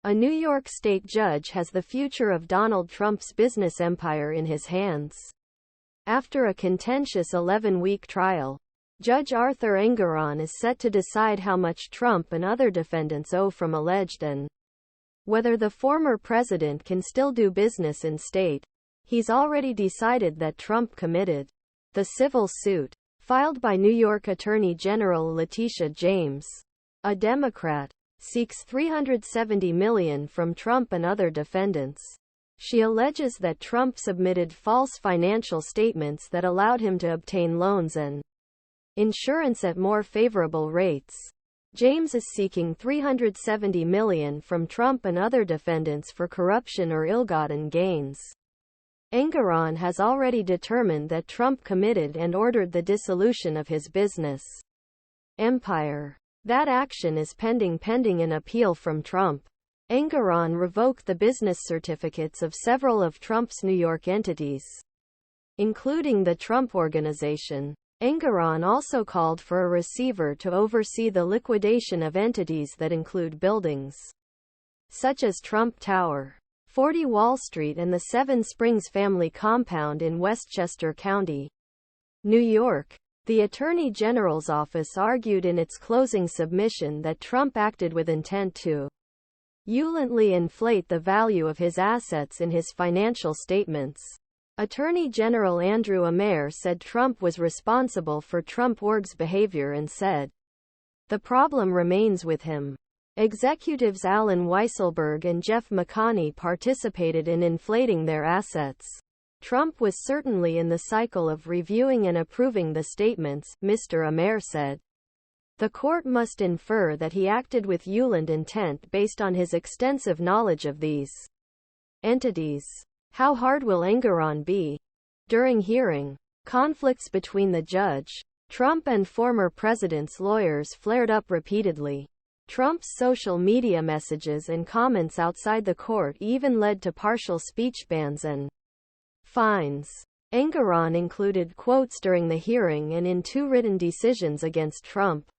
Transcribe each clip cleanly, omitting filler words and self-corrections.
A New York State judge has the future of Donald Trump's business empire in his hands. After a contentious 11-week trial, Judge Arthur Engoron is set to decide how much Trump and other defendants owe from alleged and whether the former president can still do business in state. He's already decided that Trump committed the civil suit filed by New York Attorney General Letitia James, a Democrat, seeks $370 million from Trump and other defendants. She alleges that Trump submitted false financial statements that allowed him to obtain loans and insurance at more favorable rates. James is seeking $370 million from Trump and other defendants for corruption or ill-gotten gains. Engoron has already determined that Trump committed and ordered the dissolution of his business empire. That action is pending an appeal from Trump. Engoron revoked the business certificates of several of Trump's New York entities, including the Trump Organization. Engoron also called for a receiver to oversee the liquidation of entities that include buildings such as Trump Tower, 40 Wall Street and the Seven Springs family compound in Westchester County, New York. The Attorney General's office argued in its closing submission that Trump acted with intent to violently inflate the value of his assets in his financial statements. Attorney General Andrew Amer said Trump was responsible for Trump Org's behavior and said, "The problem remains with him." Executives Alan Weisselberg and Jeff McConney participated in inflating their assets. Trump was certainly in the cycle of reviewing and approving the statements, Mr. Amer said. The court must infer that he acted with violent intent based on his extensive knowledge of these entities. How hard will Engoron be? During hearing, conflicts between the judge, Trump and former president's lawyers flared up repeatedly. Trump's social media messages and comments outside the court even led to partial speech bans and fines. Engoron included quotes during the hearing and in two written decisions against Trump,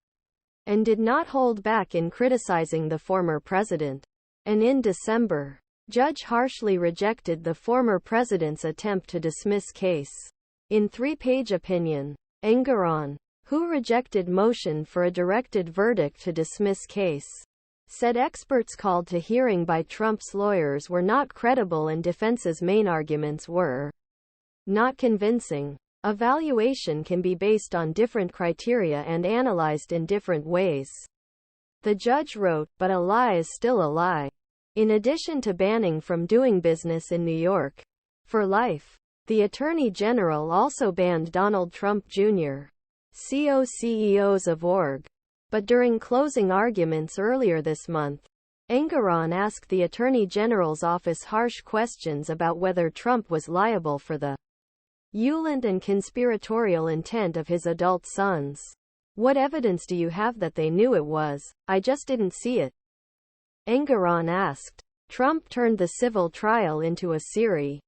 and did not hold back in criticizing the former president. And in December, judge harshly rejected the former president's attempt to dismiss case. In three-page opinion, Engoron, who rejected motion for a directed verdict to dismiss case, said experts called to hearing by Trump's lawyers were not credible and defense's main arguments were not convincing. Evaluation can be based on different criteria and analyzed in different ways. The judge wrote, but a lie is still a lie. In addition to banning from doing business in New York for life, the Attorney General also banned Donald Trump Jr. co-CEOs of Org. But during closing arguments earlier this month, Engoron asked the Attorney General's office harsh questions about whether Trump was liable for the violent and conspiratorial intent of his adult sons. What evidence do you have that they knew it was? I just didn't see it, Engoron asked. Trump turned the civil trial into a series